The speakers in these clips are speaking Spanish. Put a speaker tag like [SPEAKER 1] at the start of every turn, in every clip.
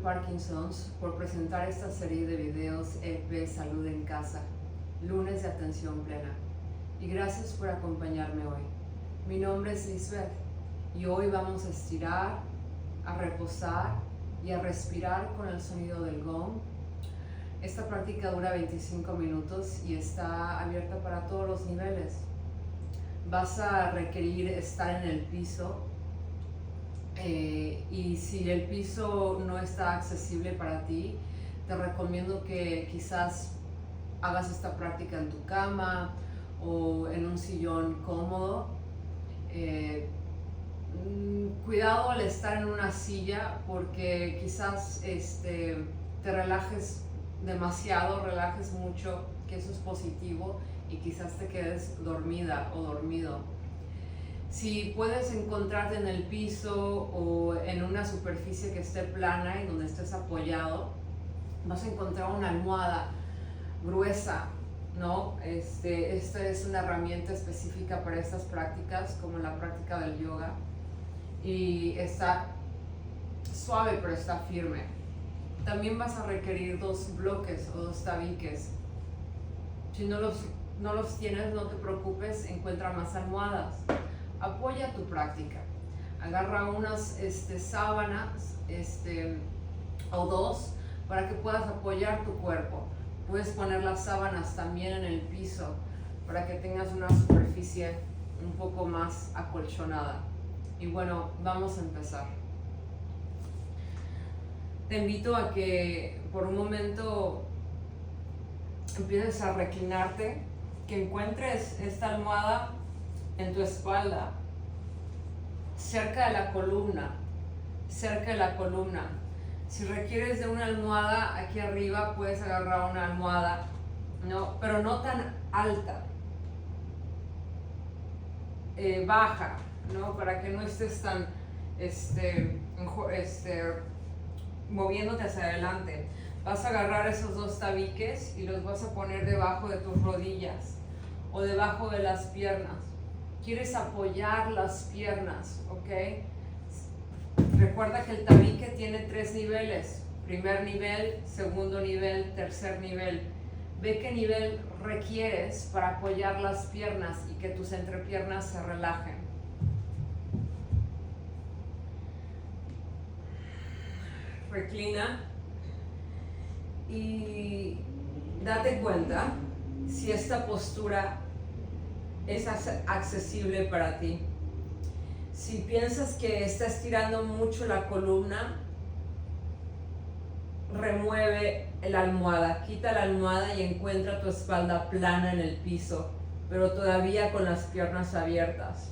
[SPEAKER 1] Parkinson's por presentar esta serie de videos EP Salud en Casa, lunes de atención plena. Y gracias por acompañarme hoy. Mi nombre es Lisbeth y hoy vamos a estirar, a reposar y a respirar con el sonido del gong. Esta práctica dura 25 minutos y está abierta para todos los niveles. Vas a requerir estar en el piso y si el piso no está accesible para ti, te recomiendo que quizás hagas esta práctica en tu cama o en un sillón cómodo. Cuidado al estar en una silla porque quizás te relajes demasiado, relajes mucho, que eso es positivo, y quizás te quedes dormida o dormido. Si puedes encontrarte en el piso o en una superficie que esté plana y donde estés apoyado, vas a encontrar una almohada gruesa, ¿no? Esta es una herramienta específica para estas prácticas, como la práctica del yoga, y está suave pero está firme. También vas a requerir 2 bloques o 2 tabiques. Si no los tienes, no te preocupes, encuentra más almohadas. Apoya tu práctica. Agarra unas sábanas o 2 para que puedas apoyar tu cuerpo. Puedes poner las sábanas también en el piso para que tengas una superficie un poco más acolchonada. Y bueno, vamos a empezar. Te invito a que por un momento empieces a reclinarte, que encuentres esta almohada en tu espalda, cerca de la columna, Si requieres de una almohada aquí arriba, puedes agarrar una almohada, ¿no? Pero no tan alta, baja, ¿no? Para que no estés tan moviéndote hacia adelante. Vas a agarrar esos 2 tabiques y los vas a poner debajo de tus rodillas o debajo de las piernas. Quieres apoyar las piernas, ¿ok? Recuerda que el tabique tiene 3 niveles. Primer nivel, segundo nivel, tercer nivel. Ve qué nivel requieres para apoyar las piernas y que tus entrepiernas se relajen. Reclina y date cuenta si esta postura es accesible para ti. Si piensas que está estirando mucho la columna, remueve la almohada, quita la almohada y encuentra tu espalda plana en el piso, pero todavía con las piernas abiertas.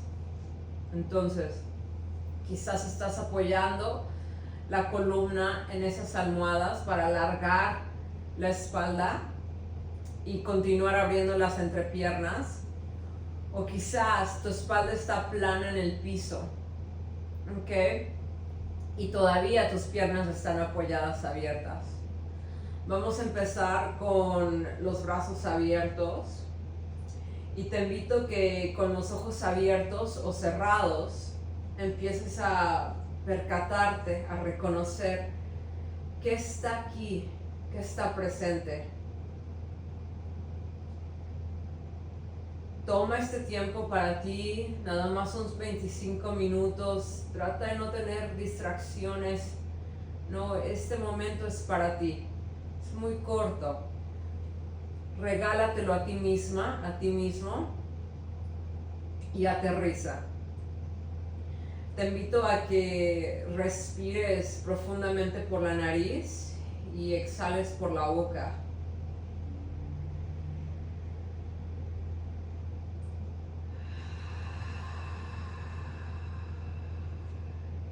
[SPEAKER 1] Entonces, quizás estás apoyando la columna en esas almohadas para alargar la espalda y continuar abriendo las entrepiernas. O quizás tu espalda está plana en el piso, ¿ok? Y todavía tus piernas están apoyadas abiertas. Vamos a empezar con los brazos abiertos. Y te invito que con los ojos abiertos o cerrados empieces a percatarte, a reconocer qué está aquí, qué está presente. Toma este tiempo para ti, nada más son 25 minutos. Trata de no tener distracciones. No, este momento es para ti. Es muy corto. Regálatelo a ti misma, a ti mismo, y aterriza. Te invito a que respires profundamente por la nariz y exhales por la boca.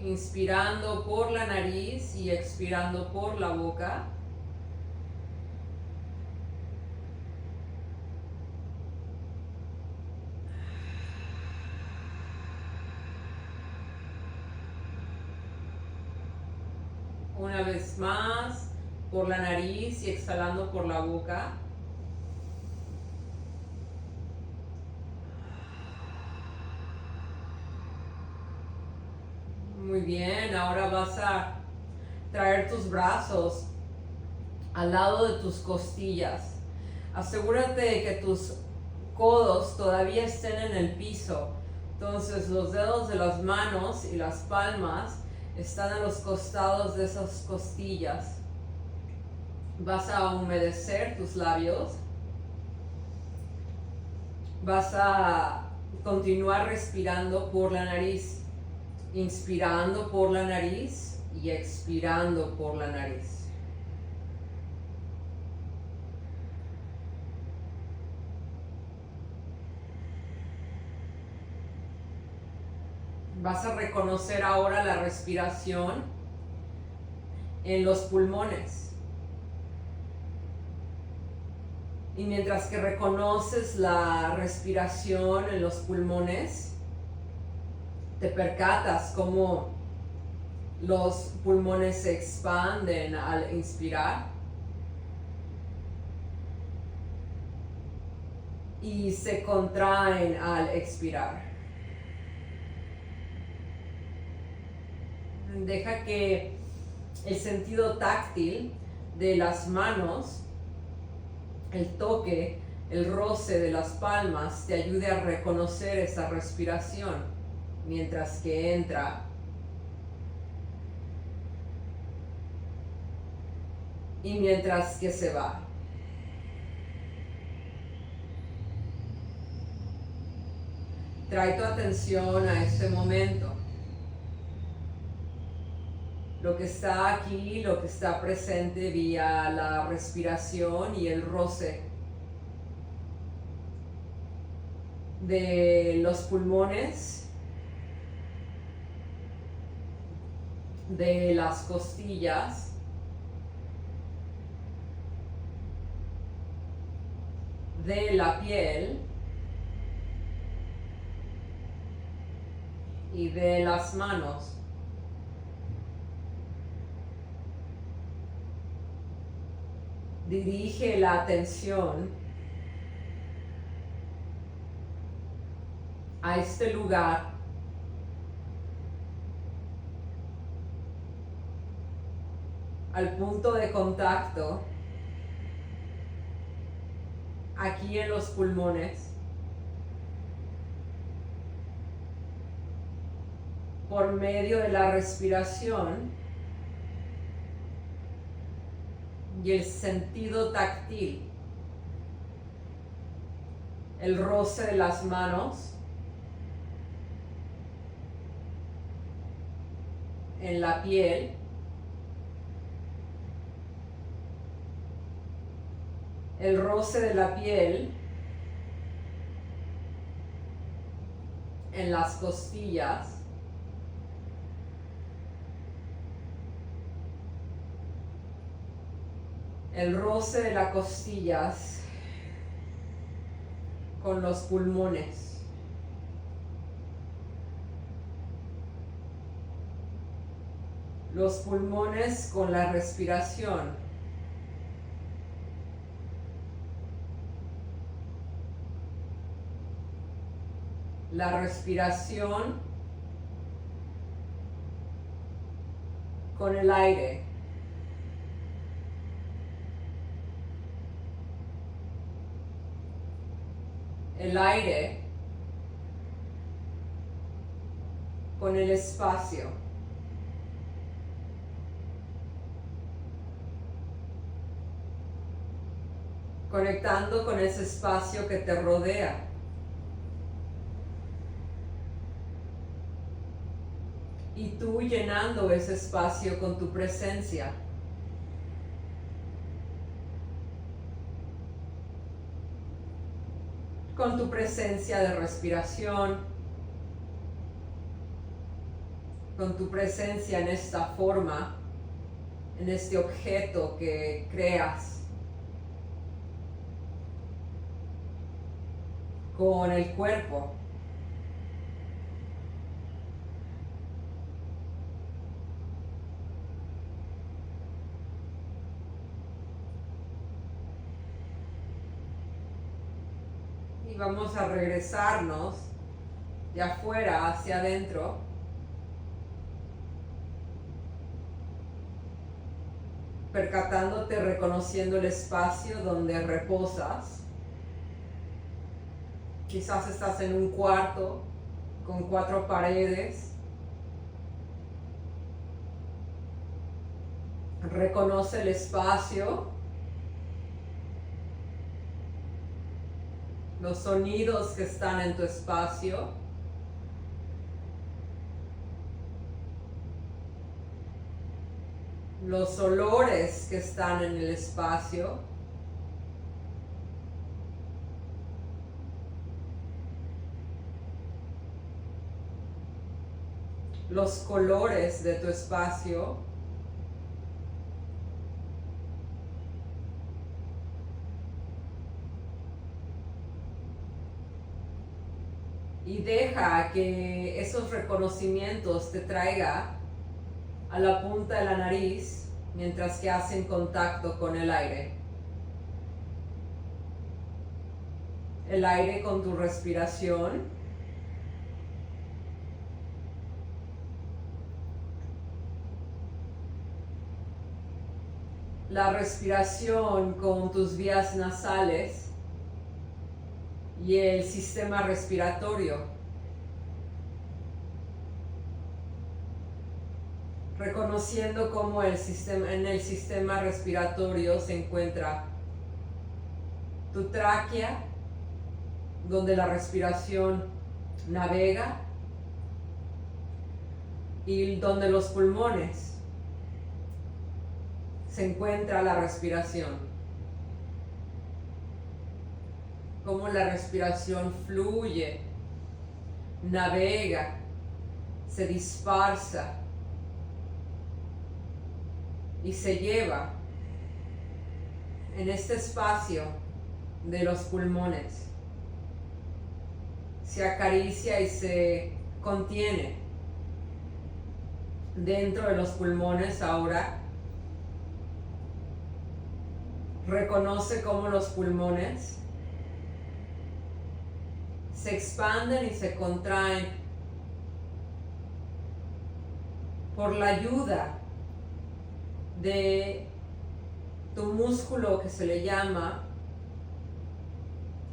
[SPEAKER 1] Inspirando por la nariz y expirando por la boca. Una vez más, por la nariz y exhalando por la boca. Muy bien, ahora vas a traer tus brazos al lado de tus costillas. Asegúrate de que tus codos todavía estén en el piso. Entonces los dedos de las manos y las palmas están a los costados de esas costillas. Vas a humedecer tus labios. Vas a continuar respirando por la nariz. Inspirando por la nariz y expirando por la nariz. Vas a reconocer ahora la respiración en los pulmones. Y mientras que reconoces la respiración en los pulmones, te percatas cómo los pulmones se expanden al inspirar y se contraen al expirar. Deja que el sentido táctil de las manos, el toque, el roce de las palmas te ayude a reconocer esa respiración mientras que entra y mientras que se va. Trae tu atención a este momento. Lo que está aquí, lo que está presente vía la respiración y el roce de los pulmones, de las costillas, de la piel y de las manos. Dirige la atención a este lugar al punto de contacto aquí en los pulmones por medio de la respiración y el sentido táctil, el roce de las manos en la piel, el roce de la piel en las costillas, el roce de las costillas con los pulmones. Los pulmones con la respiración. La respiración con el aire. El aire con el espacio. Conectando con ese espacio que te rodea. Y tú llenando ese espacio con tu presencia. Con tu presencia de respiración, con tu presencia en esta forma, en este objeto que creas, con el cuerpo. Y vamos a regresarnos de afuera hacia adentro. percatándote, reconociendo el espacio donde reposas. Quizás estás en un cuarto con 4 paredes. Reconoce el espacio, los sonidos que están en tu espacio. Los olores que están en el espacio. Los colores de tu espacio. Y deja que esos reconocimientos te traiga a la punta de la nariz mientras que hacen contacto con el aire. El aire con tu respiración. La respiración con tus vías nasales y el sistema respiratorio. Reconociendo cómo en el sistema respiratorio se encuentra tu tráquea, donde la respiración navega, y donde los pulmones se encuentra la respiración. Cómo la respiración fluye, navega, se dispersa y se lleva en este espacio de los pulmones. Se acaricia y se contiene dentro de los pulmones ahora. Reconoce cómo los pulmones se expanden y se contraen por la ayuda de tu músculo que se le llama,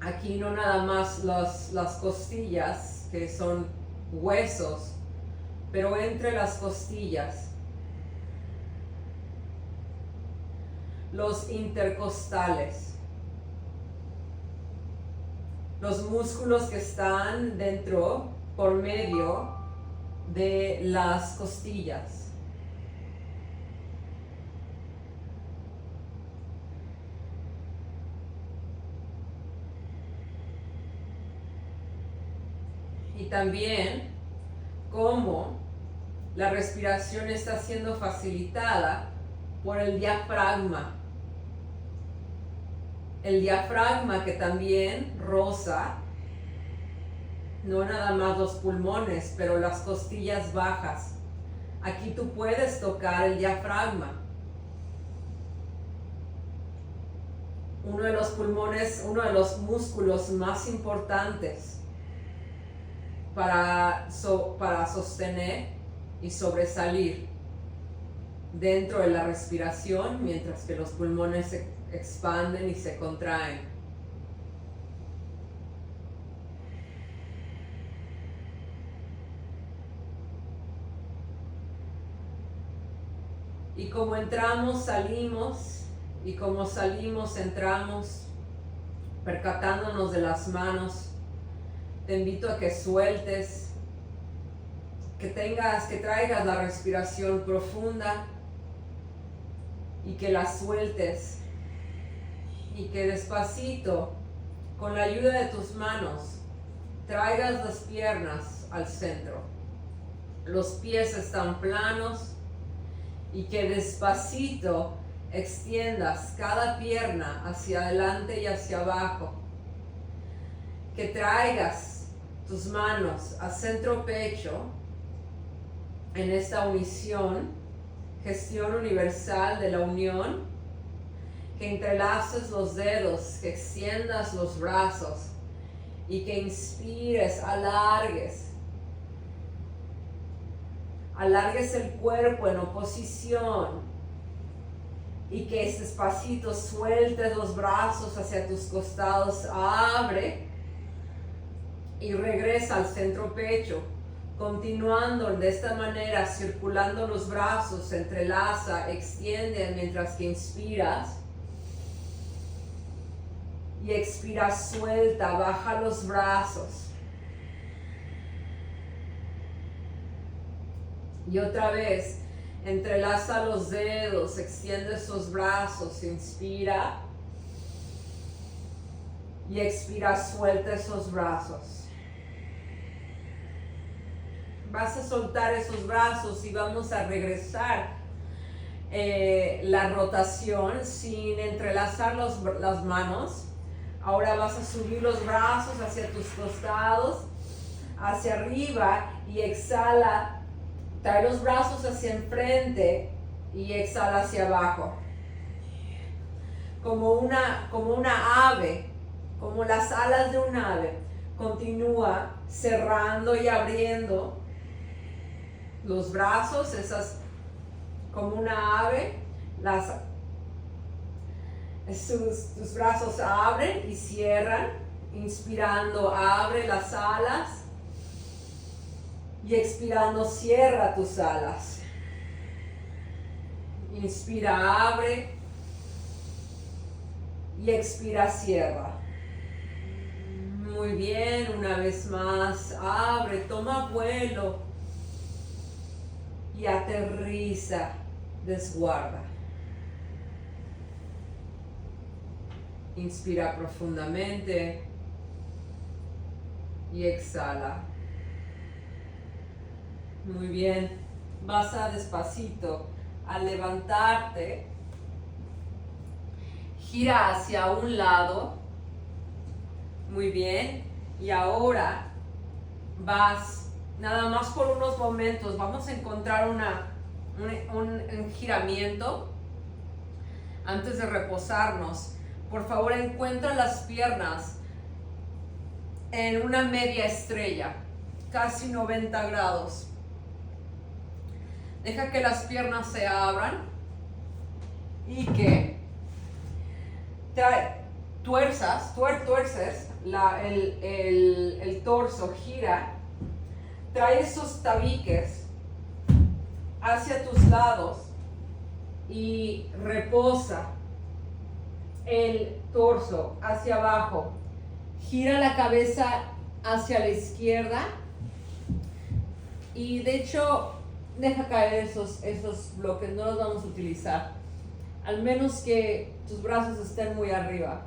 [SPEAKER 1] aquí no nada más las costillas, que son huesos, pero entre las costillas, los intercostales. Los músculos que están dentro, por medio de las costillas. Y también cómo la respiración está siendo facilitada por el diafragma. El diafragma que también roza, no nada más los pulmones, pero las costillas bajas. Aquí tú puedes tocar el diafragma. Uno de los pulmones, uno de los músculos más importantes para sostener y sobresalir dentro de la respiración, mientras que los pulmones se expanden y se contraen. Y como entramos, salimos, y como salimos, entramos, percatándonos de las manos. Te invito a que sueltes, que traigas la respiración profunda y que la sueltes. Y que despacito, con la ayuda de tus manos, traigas las piernas al centro. Los pies están planos y que despacito extiendas cada pierna hacia adelante y hacia abajo. Que traigas tus manos a centro pecho en esta unición, gestión universal de la unión. Que entrelaces los dedos, que extiendas los brazos y que inspires, alargues el cuerpo en oposición y que despacito sueltes los brazos hacia tus costados, abre y regresa al centro pecho, continuando de esta manera, circulando los brazos, entrelaza, extiende mientras que inspiras y expira, suelta, baja los brazos. Y otra vez, entrelaza los dedos, extiende esos brazos, inspira y expira, suelta esos brazos. Vas a soltar esos brazos y vamos a regresar la rotación sin entrelazar las manos. Ahora vas a subir los brazos hacia tus costados, hacia arriba y exhala. Trae los brazos hacia enfrente y exhala hacia abajo. Como una ave, como las alas de un ave. Continúa cerrando y abriendo los brazos, como una ave. Tus brazos abren y cierran. Inspirando, abre las alas. Y expirando, cierra tus alas. Inspira, abre. Y expira, cierra. Muy bien, una vez más, abre, toma vuelo. Y aterriza, desguarda. Inspira profundamente. Y exhala. Muy bien, vas a despacito a levantarte, gira hacia un lado, muy bien, y ahora vas, nada más por unos momentos, vamos a encontrar un giramiento antes de reposarnos. Por favor, encuentra las piernas en una media estrella, casi 90 grados. Deja que las piernas se abran y que tuerces el torso, gira, trae esos tabiques hacia tus lados y reposa el torso hacia abajo. Gira la cabeza hacia la izquierda y de hecho deja caer esos bloques, no los vamos a utilizar, al menos que tus brazos estén muy arriba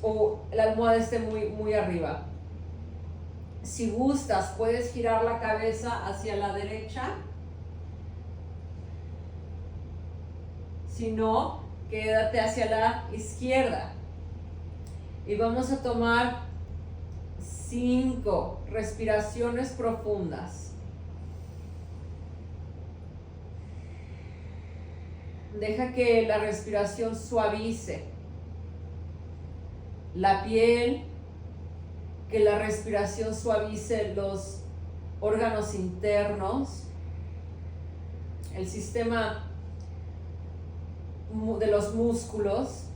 [SPEAKER 1] o la almohada esté muy arriba. Si gustas, puedes girar la cabeza hacia la derecha. Si no, quédate hacia la izquierda. Y vamos a tomar 5 respiraciones profundas. Deja que la respiración suavice la piel, que la respiración suavice los órganos internos, el sistema de los músculos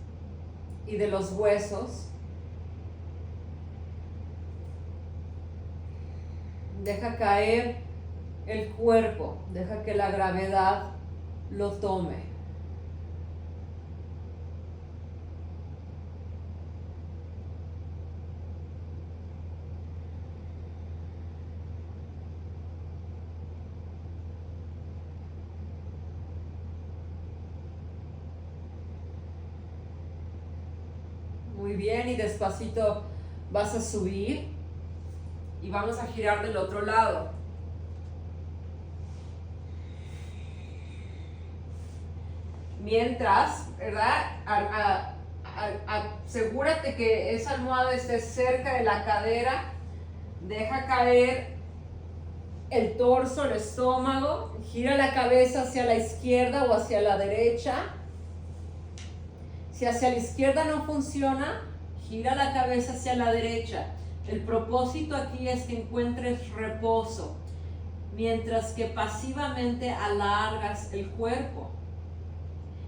[SPEAKER 1] y de los huesos. Deja caer el cuerpo, deja que la gravedad lo tome. Muy bien, y despacito vas a subir y vamos a girar del otro lado. Mientras, ¿verdad? Asegúrate que esa almohada esté cerca de la cadera. Deja caer el torso, el estómago. Gira la cabeza hacia la izquierda o hacia la derecha. Si hacia la izquierda no funciona, gira la cabeza hacia la derecha. El propósito aquí es que encuentres reposo, mientras que pasivamente alargas el cuerpo.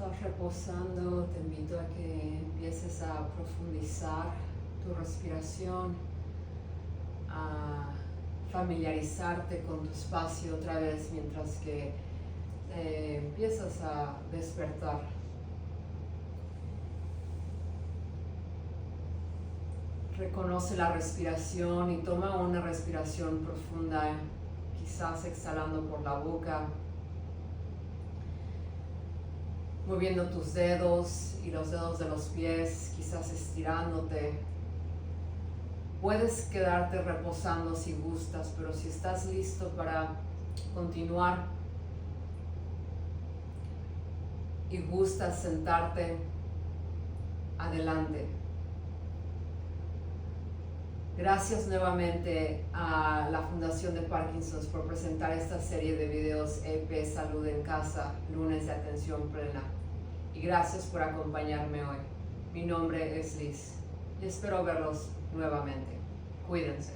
[SPEAKER 1] estás reposando, te invito a que empieces a profundizar tu respiración, a familiarizarte con tu espacio otra vez mientras que empiezas a despertar. Reconoce la respiración y toma una respiración profunda, quizás exhalando por la boca, moviendo tus dedos y los dedos de los pies, quizás estirándote. Puedes quedarte reposando si gustas, pero si estás listo para continuar y gustas sentarte, adelante. Gracias nuevamente a la Fundación de Parkinson's por presentar esta serie de videos EP Salud en Casa, lunes de atención plena. Y gracias por acompañarme hoy. Mi nombre es Liz y espero verlos nuevamente. Cuídense.